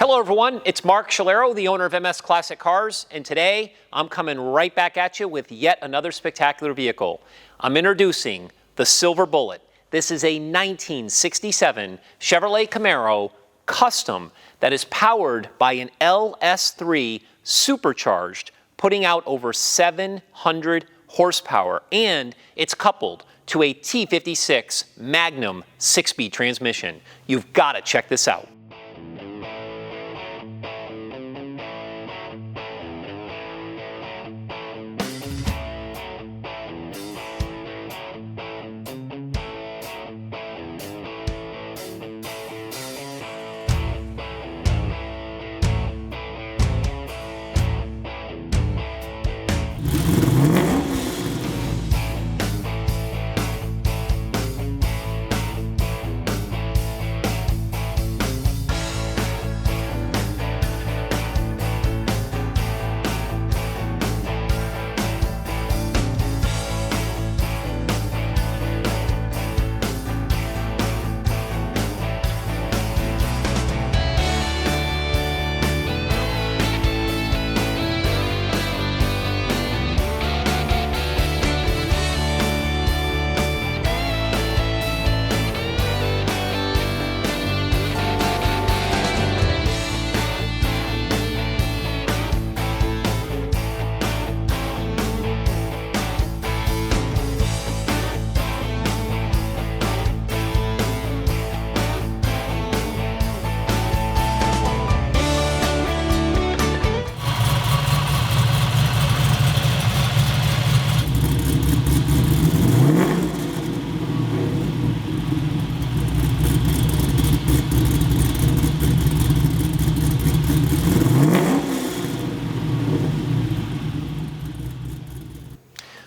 Hello everyone, it's Mark Scholero, the owner of MS Classic Cars, and today I'm coming right back at you with yet another spectacular vehicle. I'm introducing the Silver Bullet. This is a 1967 Chevrolet Camaro Custom that is powered by an LS3 Supercharged, putting out over 700 horsepower, and it's coupled to a T56 Magnum 6-speed transmission. You've got to check this out.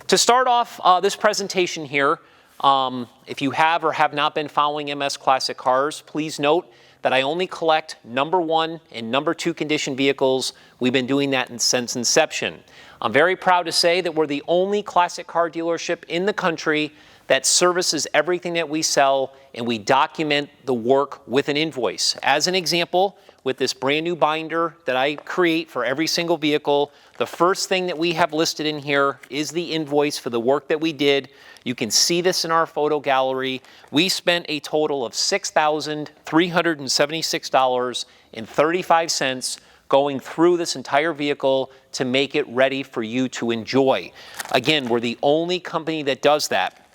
To start off this presentation here, if you have or have not been following MS Classic Cars, please note that I only collect #1 and #2 condition vehicles. We've been doing that since inception. I'm very proud to say that we're the only classic car dealership in the country that services everything that we sell, and we document the work with an invoice. As an example, with this brand new binder that I create for every single vehicle, the first thing that we have listed in here is the invoice for the work that we did. You can see this in our photo gallery. We spent a total of $6,376.35 going through this entire vehicle to make it ready for you to enjoy. Again, we're the only company that does that.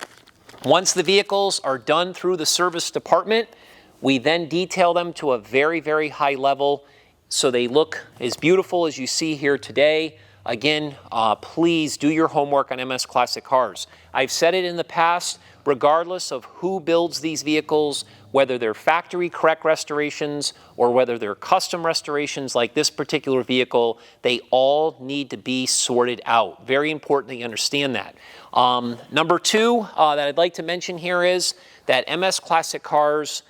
Once the vehicles are done through the service department, we then detail them to a very, very high level so they look as beautiful as you see here today. Again, please do your homework on MS Classic Cars. I've said it in the past, regardless of who builds these vehicles, whether they're factory correct restorations or whether they're custom restorations like this particular vehicle, they all need to be sorted out. Very important that you understand that. Number two that I'd like to mention here is that MS Classic Cars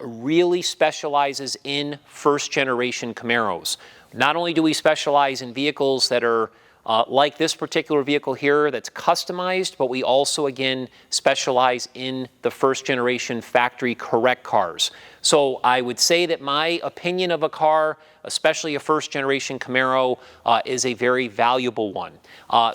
really specializes in first-generation Camaros. Not only do we specialize in vehicles that are like this particular vehicle here that's customized, but we also, again, specialize in the first-generation factory correct cars. So I would say that my opinion of a car, especially a first-generation Camaro, is a very valuable one.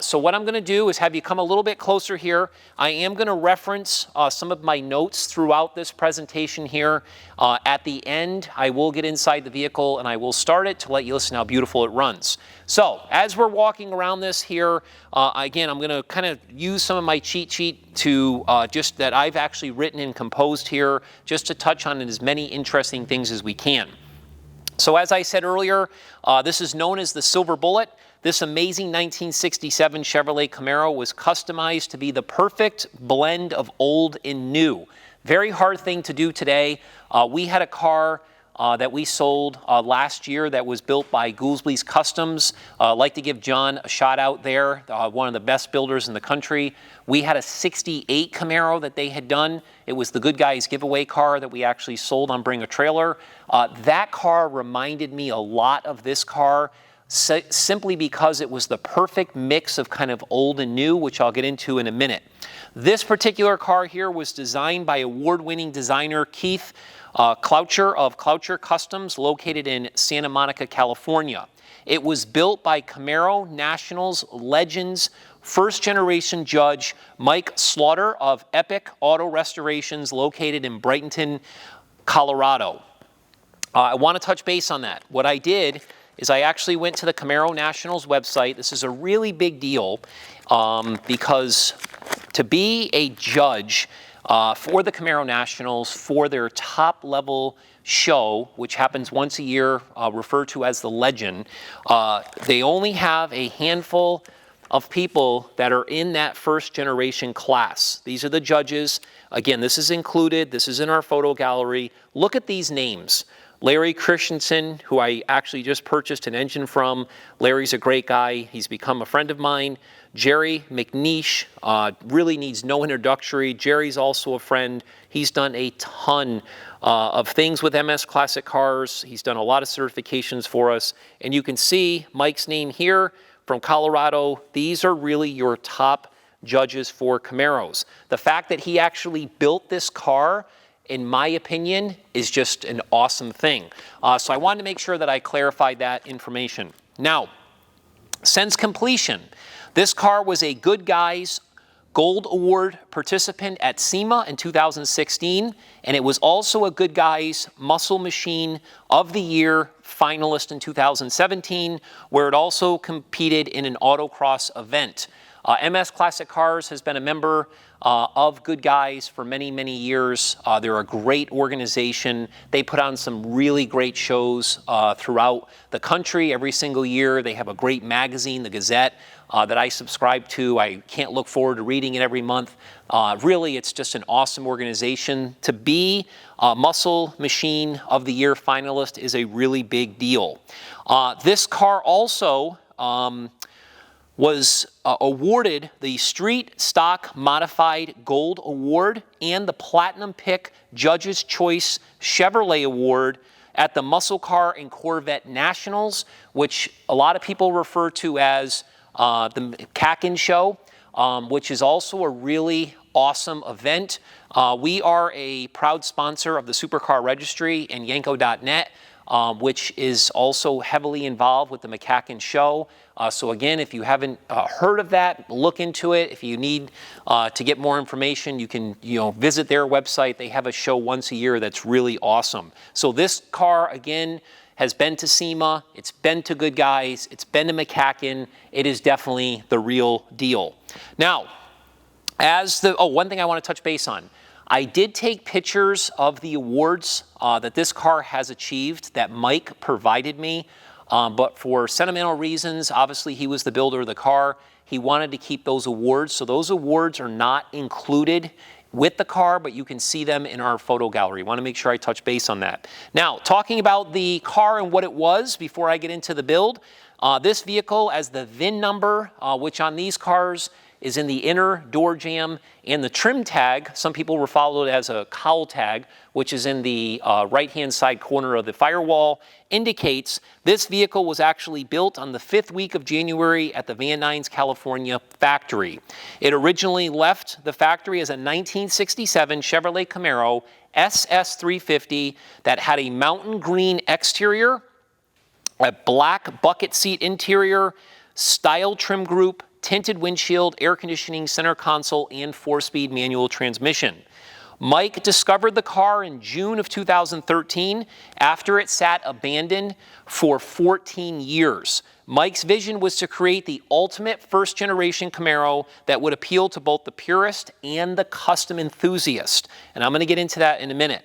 So what I'm going to do is have you come a little bit closer here. I am going to reference some of my notes throughout this presentation here. At the end, I will get inside the vehicle and I will start it to let you listen how beautiful it runs. So as we're walking around this here, again, I'm going to kind of use some of my cheat sheet to just that I've actually written and composed here just to touch on as many interesting things as we can. So as I said earlier, this is known as the Silver Bullet. This amazing 1967 Chevrolet Camaro was customized to be the perfect blend of old and new. Very hard thing to do today. We had a car that we sold last year that was built by Goodguys Kustoms. I'd like to give John a shout out there, one of the best builders in the country. We had a 68 Camaro that they had done. It was the Goodguys giveaway car that we actually sold on Bring a Trailer. That car reminded me a lot of this car, simply because it was the perfect mix of kind of old and new, which I'll get into in a minute. This particular car here was designed by award-winning designer Keith Kaucher of Kaucher Kustoms, located in Santa Monica, California. It was built by Camaro Nationals legends, first-generation judge Mike Slaughter of Epic Auto Restorations, located in Brighton, Colorado. I want to touch base on that. What I did is I actually went to the Camaro Nationals website. This is a really big deal because to be a judge for the Camaro Nationals for their top-level show, which happens once a year, referred to as the Legend, they only have a handful of people that are in that first-generation class. These are the judges. Again, this is included. This is in our photo gallery. Look at these names. Larry Christensen, who I actually just purchased an engine from. Larry's a great guy. He's become a friend of mine. Jerry McNeish really needs no introductory. Jerry's also a friend. He's done a ton of things with MS Classic cars. He's done a lot of certifications for us. And you can see Mike's name here from Colorado. These are really your top judges for Camaros. The fact that he actually built this car, in my opinion, is just an awesome thing. So I wanted to make sure that I clarified that information. Now, since completion, this car was a Goodguys Gold Award participant at SEMA in 2016, and it was also a Goodguys Muscle Machine of the Year finalist in 2017, where it also competed in an autocross event. MS Classic Cars has been a member of Goodguys for many, many years. They're a great organization. They put on some really great shows throughout the country every single year. They have a great magazine, the Gazette, that I subscribe to. I can't look forward to reading it every month. Really, it's just an awesome organization. To be a Muscle Machine of the Year finalist is a really big deal. This car also was awarded the Street Stock Modified Gold Award and the Platinum Pick Judge's Choice Chevrolet Award at the Muscle Car and Corvette Nationals, which a lot of people refer to as the McCacken Show, which is also a really awesome event. We are a proud sponsor of the Supercar Registry and Yanko.net, which is also heavily involved with the McCacken Show. So again, if you haven't heard of that, look into it. If you need to get more information, you can visit their website. They have a show once a year that's really awesome. So this car, again, has been to SEMA, it's been to Goodguys, it's been to McCacken. It is definitely the real deal. Now, one thing I want to touch base on. I did take pictures of the awards that this car has achieved that Mike provided me, but for sentimental reasons, obviously he was the builder of the car, he wanted to keep those awards, so those awards are not included with the car, but you can see them in our photo gallery. I want to make sure I touch base on that. Now, talking about the car and what it was before I get into the build, this vehicle, as the VIN number, which on these cars is in the inner door jamb, and the trim tag, some people will follow it as a cowl tag, which is in the right-hand side corner of the firewall, indicates this vehicle was actually built on the 5th week of January at the Van Nuys, California factory. It originally left the factory as a 1967 Chevrolet Camaro SS350 that had a mountain green exterior, a black bucket seat interior, style trim group, tinted windshield, air conditioning, center console, and 4-speed manual transmission. Mike discovered the car in June of 2013 after it sat abandoned for 14 years. Mike's vision was to create the ultimate first-generation Camaro that would appeal to both the purist and the custom enthusiast. And I'm going to get into that in a minute.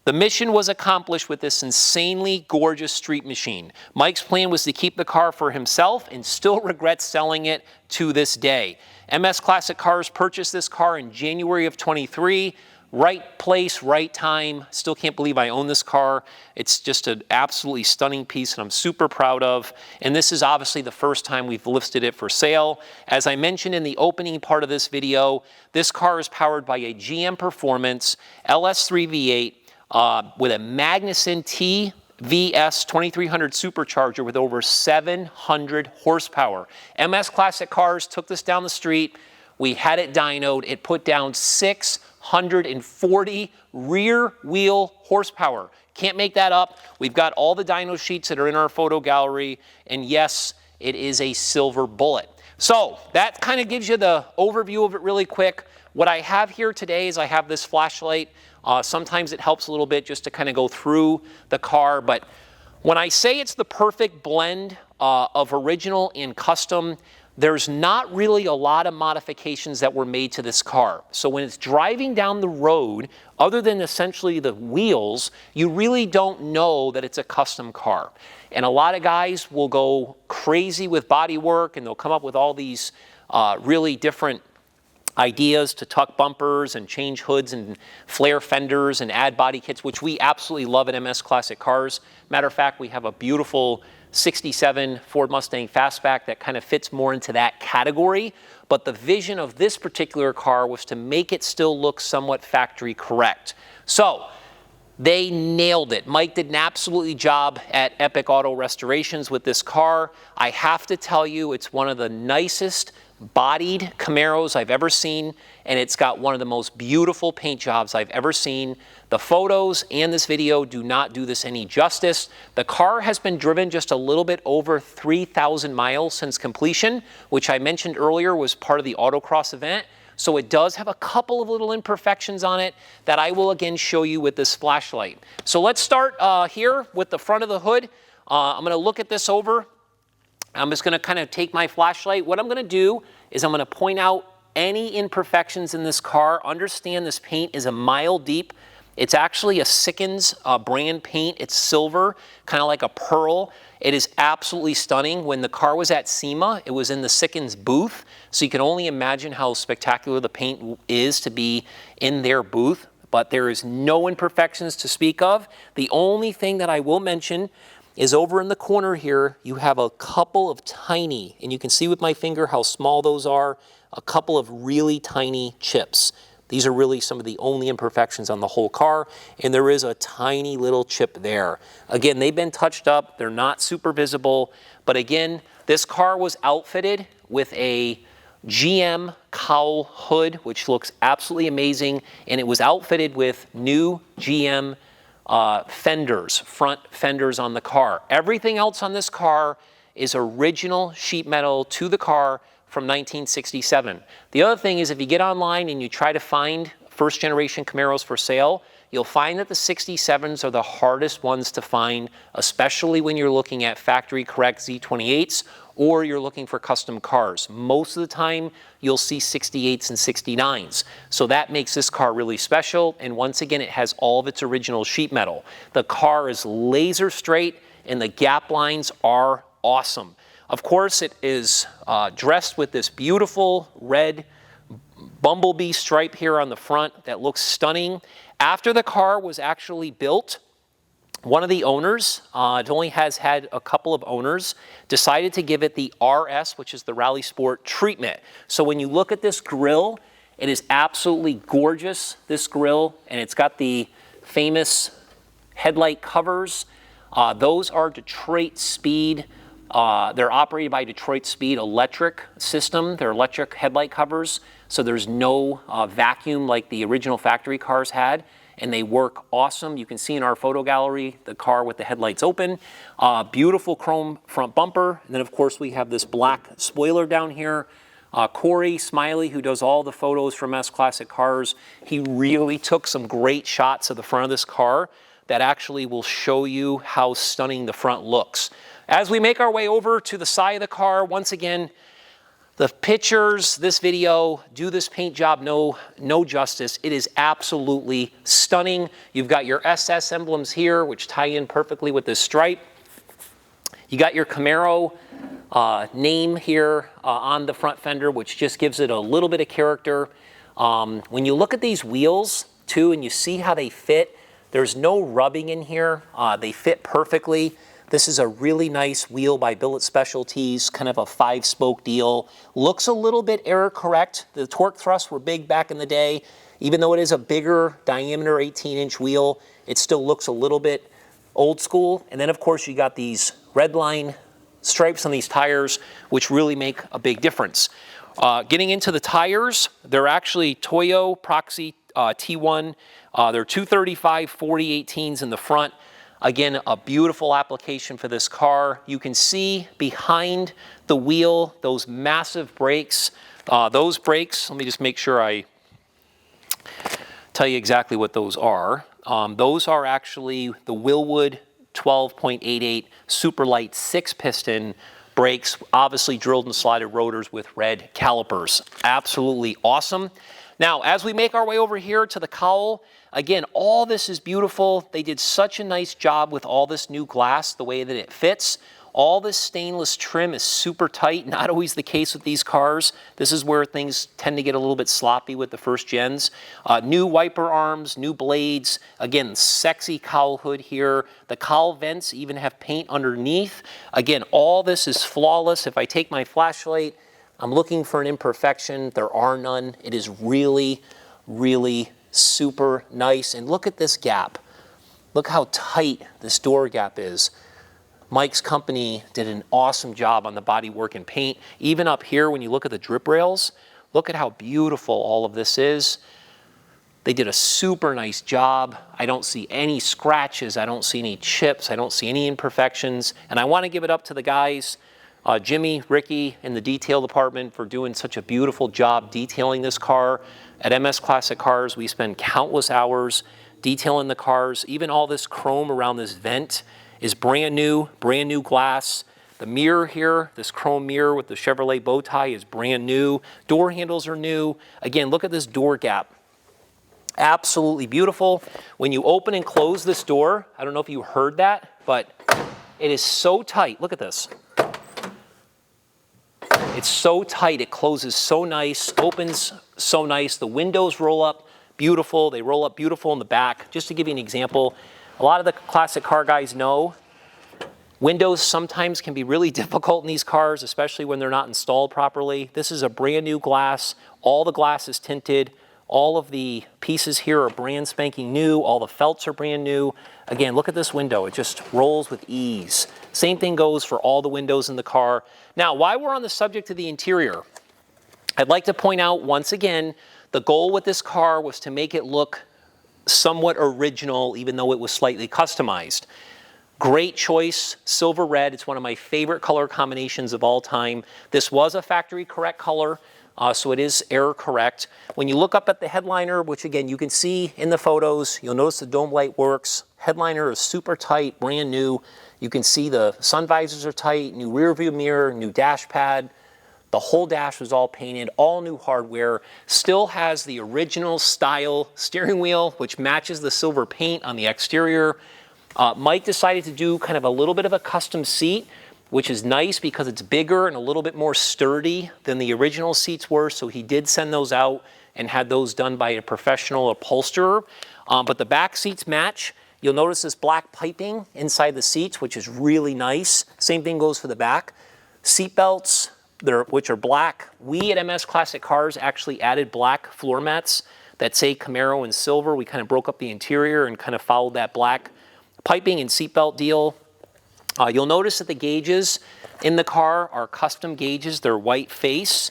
The mission was accomplished with this insanely gorgeous street machine. Mike's plan was to keep the car for himself and still regrets selling it to this day. MS Classic Cars purchased this car in January of 23. Right place, right time. Still can't believe I own this car. It's just an absolutely stunning piece and I'm super proud of. And this is obviously the first time we've listed it for sale. As I mentioned in the opening part of this video, this car is powered by a GM Performance LS3 V8 with a Magnuson TVS 2300 supercharger with over 700 horsepower. MS Classic Cars took this down the street. We had it dynoed. It put down 600 640 rear wheel horsepower. Can't make that up. We've got all the dyno sheets that are in our photo gallery, and yes, it is a silver bullet. So that kind of gives you the overview of it really quick. What I have here today is I have this flashlight. Sometimes it helps a little bit just to kind of go through the car, but when I say it's the perfect blend of original and custom, there's not really a lot of modifications that were made to this car. So when it's driving down the road, other than essentially the wheels, you really don't know that it's a custom car. And a lot of guys will go crazy with body work, and they'll come up with all these really different ideas to tuck bumpers and change hoods and flare fenders and add body kits, which we absolutely love at MS Classic Cars. Matter of fact, we have a beautiful 67 Ford Mustang Fastback that kind of fits more into that category. But the vision of this particular car was to make it still look somewhat factory correct. So they nailed it. Mike did an absolutely job at Epic Auto Restorations with this car. I have to tell you, it's one of the nicest bodied Camaros I've ever seen, and it's got one of the most beautiful paint jobs I've ever seen. The photos and this video do not do this any justice. The car has been driven just a little bit over 3,000 miles since completion, which I mentioned earlier was part of the autocross event. So it does have a couple of little imperfections on it that I will again show you with this flashlight. So let's start here with the front of the hood. I'm going to look at this over. I'm just going to kind of take my flashlight. What I'm going to do is I'm going to point out any imperfections in this car. Understand this paint is a mile deep. It's actually a Sikkens brand paint. It's silver, kind of like a pearl. It is absolutely stunning. When the car was at SEMA, it was in the Sikkens booth. So you can only imagine how spectacular the paint is to be in their booth. But there is no imperfections to speak of. The only thing that I will mention is over in the corner here, you have a couple of tiny, and you can see with my finger how small those are, a couple of really tiny chips. These are really some of the only imperfections on the whole car, and there is a tiny little chip there. Again, they've been touched up. They're not super visible, but again, this car was outfitted with a GM cowl hood, which looks absolutely amazing, and it was outfitted with new GM fenders, front fenders on the car. Everything else on this car is original sheet metal to the car from 1967. The other thing is if you get online and you try to find first generation Camaros for sale, you'll find that the 67s are the hardest ones to find, especially when you're looking at factory correct Z28s or you're looking for custom cars. Most of the time, you'll see 68s and 69s. So that makes this car really special. And once again, it has all of its original sheet metal. The car is laser straight and the gap lines are awesome. Of course, it is dressed with this beautiful red bumblebee stripe here on the front that looks stunning. After the car was actually built, one of the owners, it only has had a couple of owners, decided to give it the RS, which is the Rally Sport treatment. So when you look at this grille, it is absolutely gorgeous, this grille, and it's got the famous headlight covers. Those are Detroit Speed. They're operated by Detroit Speed electric system. They're electric headlight covers, so there's no vacuum like the original factory cars had, and they work awesome. You can see in our photo gallery the car with the headlights open. Beautiful chrome front bumper, and then of course we have this black spoiler down here. Corey Smiley, who does all the photos from MS Classic Cars, he really took some great shots of the front of this car that actually will show you how stunning the front looks. As we make our way over to the side of the car, once again, the pictures, this video, do this paint job no justice. It is absolutely stunning. You've got your SS emblems here, which tie in perfectly with this stripe. You got your Camaro name here on the front fender, which just gives it a little bit of character. When you look at these wheels, too, and you see how they fit, there's no rubbing in here. They fit perfectly. This is a really nice wheel by Billet Specialties, kind of a 5-spoke deal. Looks a little bit error correct. The torque thrusts were big back in the day. Even though it is a bigger diameter 18-inch wheel, it still looks a little bit old school. And then of course you got these red line stripes on these tires, which really make a big difference. Getting into the tires, they're actually Toyo Proxy T1. They're 235 4018s in the front. Again, a beautiful application for this car. You can see behind the wheel those massive brakes. Those brakes, let me just make sure I tell you exactly what those are. Those are actually the Willwood 12.88 Superlight 6-piston brakes, obviously drilled and slotted rotors with red calipers. Absolutely awesome. Now, as we make our way over here to the cowl, again, all this is beautiful. They did such a nice job with all this new glass, the way that it fits. All this stainless trim is super tight, not always the case with these cars. This is where things tend to get a little bit sloppy with the first gens. New wiper arms, new blades. Again, sexy cowl hood here. The cowl vents even have paint underneath. Again, all this is flawless. If I take my flashlight, I'm looking for an imperfection. There are none. It is really, really super nice. And look at this gap. Look how tight this door gap is. Mike's company did an awesome job on the bodywork and paint. Even up here, when you look at the drip rails, look at how beautiful all of this is. They did a super nice job. I don't see any scratches. I don't see any chips. I don't see any imperfections. And I want to give it up to the guys, Jimmy, Ricky, in the detail department for doing such a beautiful job detailing this car. At MS Classic Cars, we spend countless hours detailing the cars. Even all this chrome around this vent is brand new glass. The mirror here, this chrome mirror with the Chevrolet bow tie is brand new. Door handles are new. Again, look at this door gap. Absolutely beautiful. When you open and close this door, I don't know if you heard that, but it is so tight. Look at this. It's so tight, it closes so nice, opens so nice. The windows roll up beautiful. They roll up beautiful in the back. Just to give you an example, a lot of the classic car guys know windows sometimes can be really difficult in these cars, especially when they're not installed properly. This is a brand new glass. All the glass is tinted. All of the pieces here are brand spanking new. All the felts are brand new. Again, look at this window. It just rolls with ease. Same thing goes for all the windows in the car. Now, while we're on the subject of the interior, I'd like to point out once again, the goal with this car was to make it look somewhat original, even though it was slightly customized. Great choice, silver red. It's one of my favorite color combinations of all time. This was a factory correct color, so it is error correct. When you look up at the headliner, which again you can see in the photos, you'll notice the dome light works. Headliner is super tight, brand new. You can see the sun visors are tight, new rear view mirror, new dash pad. The whole dash was all painted, all new hardware. Still has the original style steering wheel, which matches the silver paint on the exterior. Mike decided to do kind of a little bit of a custom seat, which is nice because it's bigger and a little bit more sturdy than the original seats were. So he did send those out and had those done by a professional upholsterer. But the back seats match. You'll notice this black piping inside the seats, which is really nice. Same thing goes for the back. Seat belts, which are black. We at MS Classic Cars actually added black floor mats that say Camaro in silver. We kind of broke up the interior and kind of followed that black piping and seatbelt deal. You'll notice that the gauges in the car are custom gauges. They're white face.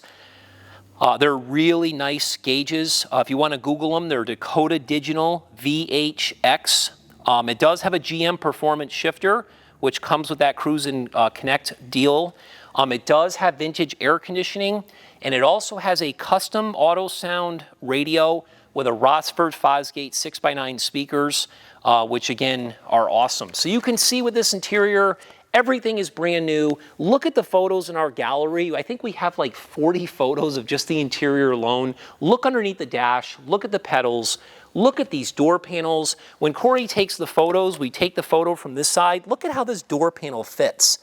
They're really nice gauges. If you want to Google them, they're Dakota Digital VHX. It does have a GM performance shifter, which comes with that Cruise and Connect deal. It does have vintage air conditioning, and it also has a custom auto sound radio with a Rossford Fosgate 6x9 speakers, which again are awesome. So you can see with this interior, everything is brand new. Look at the photos in our gallery. I think we have like 40 photos of just the interior alone. Look underneath the dash, look at the pedals, look at these door panels. When Corey takes the photos, we take the photo from this side. Look at how this door panel fits.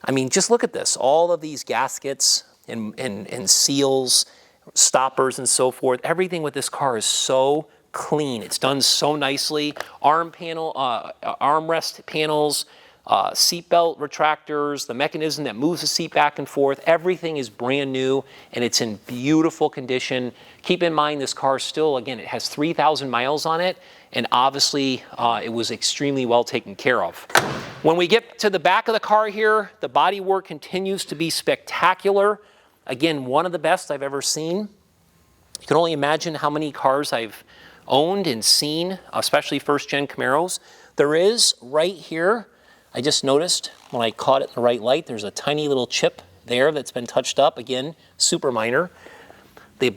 I mean, just look at this. All of these gaskets and seals, stoppers and so forth. Everything with this car is so clean. It's done so nicely. Armrest panels, seatbelt retractors, the mechanism that moves the seat back and forth. Everything is brand new and it's in beautiful condition. Keep in mind this car still, again, it has 3,000 miles on it, and obviously it was extremely well taken care of. When we get to the back of the car here, the bodywork continues to be spectacular. Again, one of the best I've ever seen. You can only imagine how many cars I've owned and seen, especially first-gen Camaros. There is right here, I just noticed when I caught it in the right light, there's a tiny little chip there that's been touched up. Again, super minor. The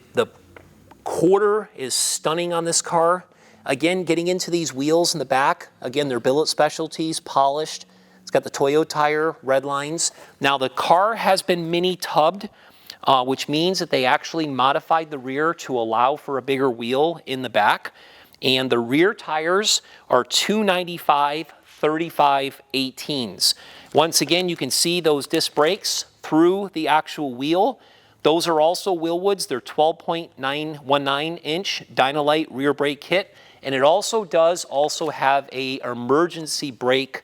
quarter is stunning on this car. Again, getting into these wheels in the back, again, they're billet specialties, polished. It's got the Toyo tire, red lines. Now the car has been mini tubbed, which means that they actually modified the rear to allow for a bigger wheel in the back. And the rear tires are 295 35 18s. Once again, you can see those disc brakes through the actual wheel. Those are also Willwoods. They're 12.919 inch Dynalite rear brake kit. And it also does have a emergency brake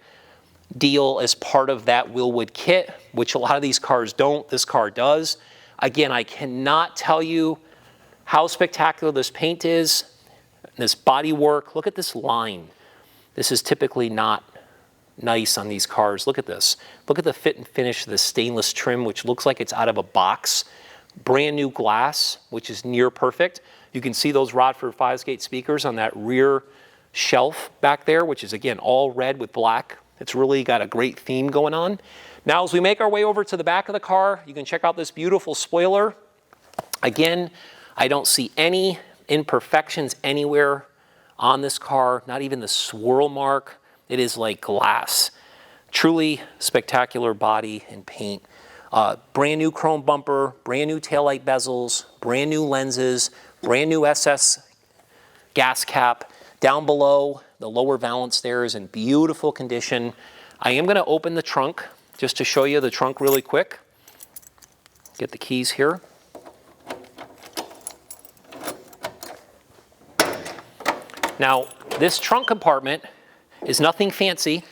deal as part of that Willwood kit, which a lot of these cars don't. This car does. Again, I cannot tell you how spectacular this paint is, this body work. Look at this line. This is typically not nice on these cars. Look at this. Look at the fit and finish of the stainless trim, which looks like it's out of a box. Brand new glass, which is near perfect. You can see those Rodford 5-gate speakers on that rear shelf back there, which is again all red with black. It's really got a great theme going on. Now, as we make our way over to the back of the car, you can check out this beautiful spoiler. Again, I don't see any imperfections anywhere on this car, not even the swirl mark. It is like glass. Truly spectacular body and paint. Brand new chrome bumper, brand new taillight bezels, brand new lenses, brand new SS gas cap. Down below, the lower valance there is in beautiful condition. I am going to open the trunk just to show you the trunk really quick. Get the keys here. Now, this trunk compartment is nothing fancy.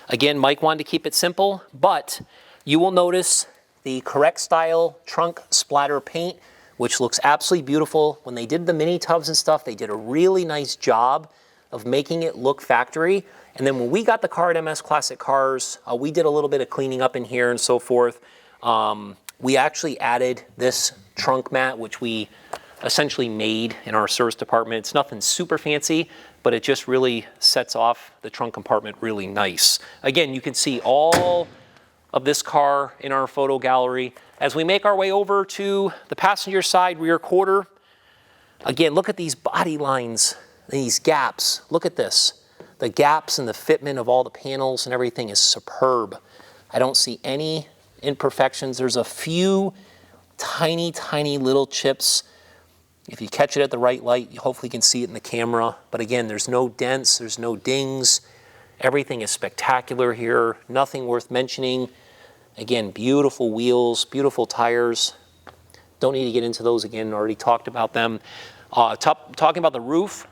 Again, Mike wanted to keep it simple, but you will notice the correct style trunk splatter paint, which looks absolutely beautiful. When they did the mini tubs and stuff, they did a really nice job of making it look factory. And then when we got the car at MS Classic Cars, we did a little bit of cleaning up in here and so forth. We actually added this trunk mat, which we essentially made in our service department. It's nothing super fancy, but it just really sets off the trunk compartment really nice. Again, you can see all of this car in our photo gallery. As we make our way over to the passenger side rear quarter, again, look at these body lines, these gaps. Look at this. The gaps and the fitment of all the panels and everything is superb. I don't see any imperfections. There's a few tiny, tiny little chips. If you catch it at the right light, you hopefully can see it in the camera. But again, there's no dents, there's no dings. Everything is spectacular here. Nothing worth mentioning. Again, beautiful wheels, beautiful tires. Don't need to get into those again, already talked about them. Talking about the roof,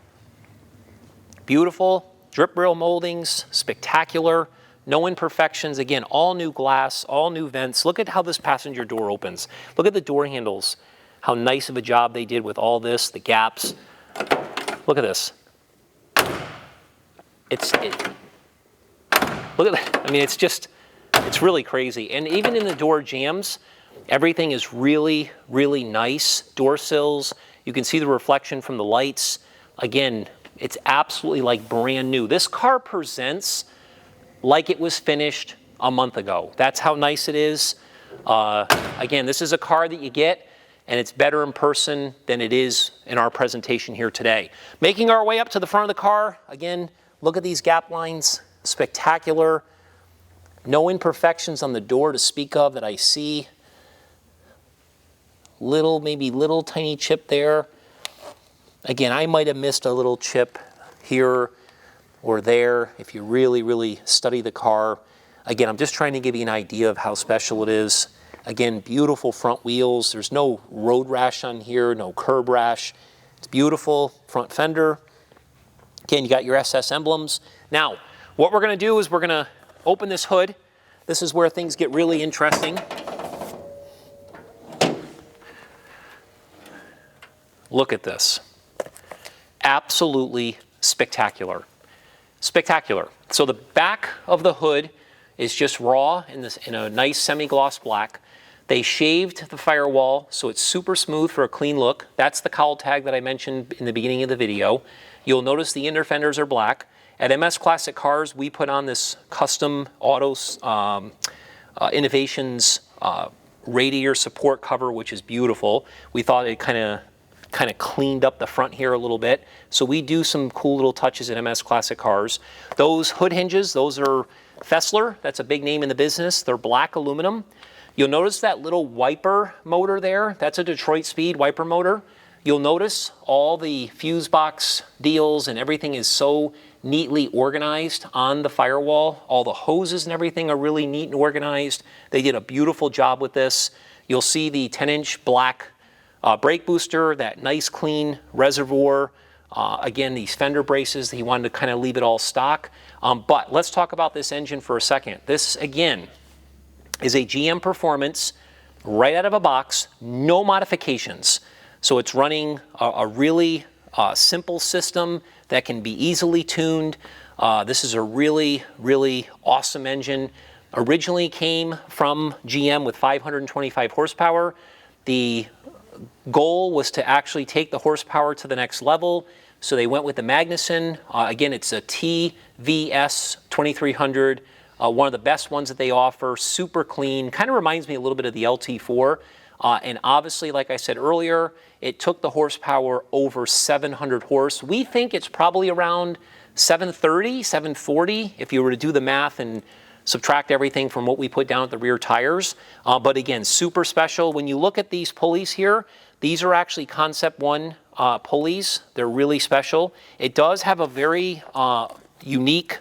beautiful. Drip rail moldings, spectacular. No imperfections. Again, all new glass, all new vents. Look at how this passenger door opens. Look at the door handles. How nice of a job they did with all this, the gaps. Look at this. Look at that. I mean, it's really crazy. And even in the door jambs, everything is really, really nice. Door sills, you can see the reflection from the lights. Again, it's absolutely like brand new. This car presents like it was finished a month ago. That's how nice it is. Again, this is a car that you get, and it's better in person than it is in our presentation here today. Making our way up to the front of the car, again, look at these gap lines, spectacular. No imperfections on the door to speak of that I see. Maybe little tiny chip there. Again, I might have missed a little chip here or there if you really, really study the car. Again, I'm just trying to give you an idea of how special it is. Again, beautiful front wheels. There's no road rash on here, no curb rash. It's beautiful. Front fender. Again, you got your SS emblems. Now, what we're going to do is we're going to open this hood. This is where things get really interesting. Look at this. Absolutely spectacular. Spectacular. So the back of the hood is just raw in a nice semi-gloss black. They shaved the firewall, so it's super smooth for a clean look. That's the cowl tag that I mentioned in the beginning of the video. You'll notice the inner fenders are black. At MS Classic Cars, we put on this custom Autos Innovations radiator support cover, which is beautiful. We thought it kind of cleaned up the front here a little bit. So we do some cool little touches in MS Classic Cars. Those hood hinges, those are Fessler. That's a big name in the business. They're black aluminum. You'll notice that little wiper motor there. That's a Detroit Speed wiper motor. You'll notice all the fuse box deals and everything is so neatly organized on the firewall. All the hoses and everything are really neat and organized. They did a beautiful job with this. You'll see the 10-inch black brake booster, that nice clean reservoir. Again, these fender braces, he wanted to kind of leave it all stock. But let's talk about this engine for a second. This, again, is a GM Performance right out of a box, no modifications. So it's running a really simple system that can be easily tuned. This is a really, really awesome engine. Originally came from GM with 525 horsepower. The goal was to actually take the horsepower to the next level. So they went with the Magnuson. Again, it's a TVS 2300. One of the best ones that they offer, super clean, kind of reminds me a little bit of the LT4. And obviously, like I said earlier, it took the horsepower over 700 horse. We think it's probably around 730, 740, if you were to do the math and subtract everything from what we put down at the rear tires. But again, super special. When you look at these pulleys here, these are actually Concept 1 pulleys. They're really special. It does have a very unique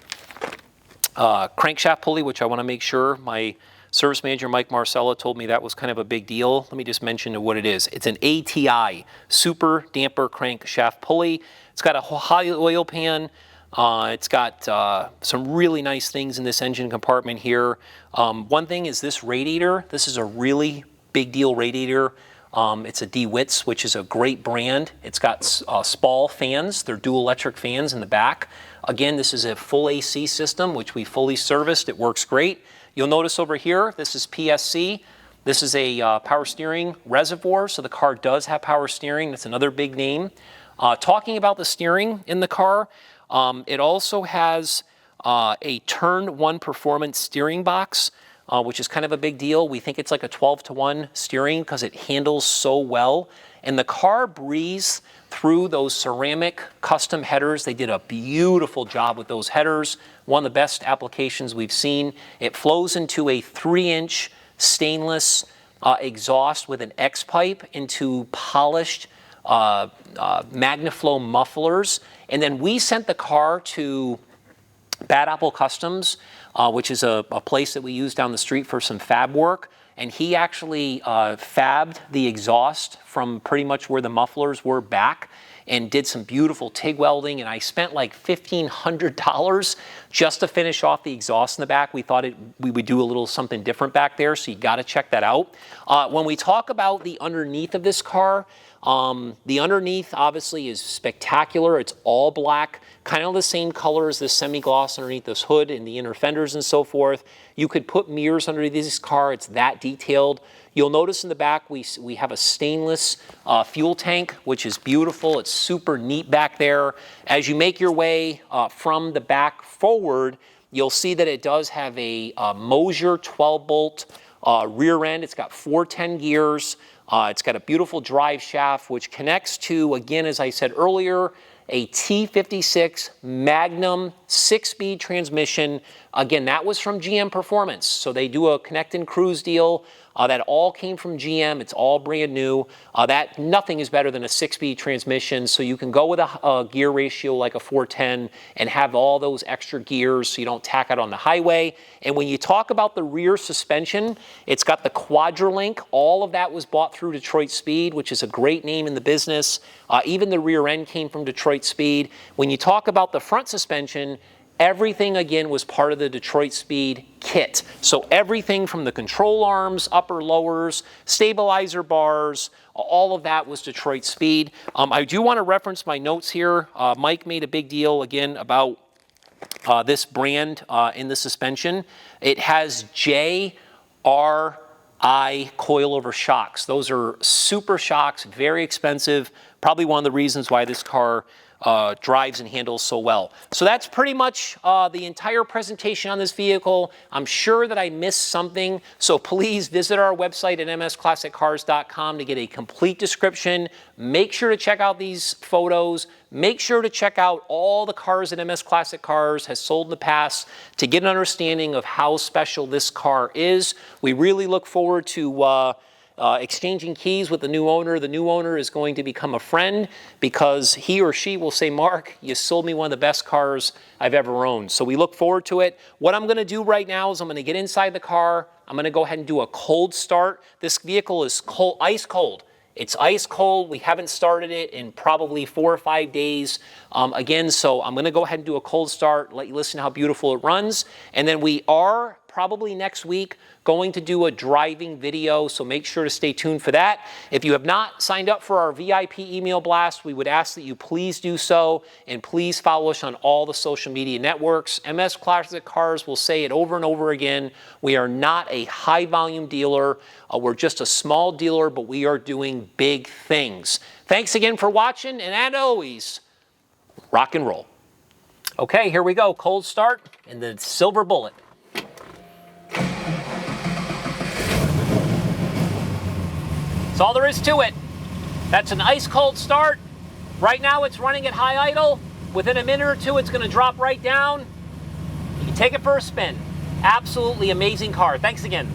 crankshaft pulley, which I want to make sure my service manager, Mike Marcella, told me that was kind of a big deal. Let me just mention what it is. It's an ATI, super damper crankshaft pulley. It's got a high oil pan. It's got some really nice things in this engine compartment here. One thing is this radiator. This is a really big deal radiator. It's a DeWitt's, which is a great brand. It's got Spall fans. They're dual electric fans in the back. Again, this is a full AC system, which we fully serviced. It works great. You'll notice over here, this is PSC. This is a power steering reservoir, so the car does have power steering. That's another big name. Talking about the steering in the car, it also has a Turn 1 Performance steering box, which is kind of a big deal. We think it's like a 12-to-1 steering because it handles so well. And the car breathes through those ceramic custom headers. They did a beautiful job with those headers. One of the best applications we've seen. It flows into a 3-inch stainless exhaust with an X pipe into polished MagnaFlow mufflers. And then we sent the car to Bad Apple Customs, which is a place that we use down the street for some fab work. And he actually fabbed the exhaust from pretty much where the mufflers were back and did some beautiful TIG welding. And I spent like $1,500 just to finish off the exhaust in the back. We thought we would do a little something different back there, so you got to check that out. When we talk about the underneath of this car, the underneath obviously is spectacular. It's all black, kind of the same color as this semi-gloss underneath this hood and the inner fenders and so forth. You could put mirrors underneath this car. It's that detailed. You'll notice in the back we have a stainless fuel tank, which is beautiful. It's super neat back there. As you make your way from the back forward, you'll see that it does have a Mosier 12-bolt rear end. It's got 410 gears. It's got a beautiful drive shaft, which connects to, again, as I said earlier, a T56 Magnum 6-speed transmission. Again, that was from GM Performance. So they do a connect and cruise deal. That all came from GM. It's all brand new. Nothing is better than a 6-speed transmission. So you can go with a gear ratio like a 410 and have all those extra gears so you don't tack out on the highway. And when you talk about the rear suspension, it's got the Quadrolink. All of that was bought through Detroit Speed, which is a great name in the business. Even the rear end came from Detroit Speed. When you talk about the front suspension, everything, again, was part of the Detroit Speed kit. So everything from the control arms, upper lowers, stabilizer bars, all of that was Detroit Speed. I do want to reference my notes here. Mike made a big deal, again, about this brand in the suspension. It has JRS coilover shocks. Those are super shocks, very expensive, probably one of the reasons why this car drives and handles so well. So that's pretty much the entire presentation on this vehicle. I'm sure that I missed something, so please visit our website at msclassiccars.com to get a complete description. Make sure to check out these photos. Make sure to check out all the cars that MS Classic Cars has sold in the past to get an understanding of how special this car is. We really look forward to exchanging keys with the new owner. The new owner is going to become a friend because he or she will say, Mark, you sold me one of the best cars I've ever owned. So we look forward to it. What I'm going to do right now is I'm going to get inside the car. I'm going to go ahead and do a cold start. This vehicle is cold, ice cold. It's ice cold. We haven't started it in probably 4 or 5 days. Again, so I'm going to go ahead and do a cold start, let you listen to how beautiful it runs. And then we are probably next week going to do a driving video, so make sure to stay tuned for that. If you have not signed up for our VIP email blast, we would ask that you please do so, and please follow us on all the social media networks. MS Classic Cars will say it over and over again. We are not a high volume dealer. We're just a small dealer, but we are doing big things. Thanks again for watching, and as always, rock and roll. Okay, here we go. Cold start and the silver bullet. That's all there is to it. That's an ice cold start. Right now it's running at high idle. Within a minute or two it's going to drop right down. You can take it for a spin. Absolutely amazing car. Thanks again.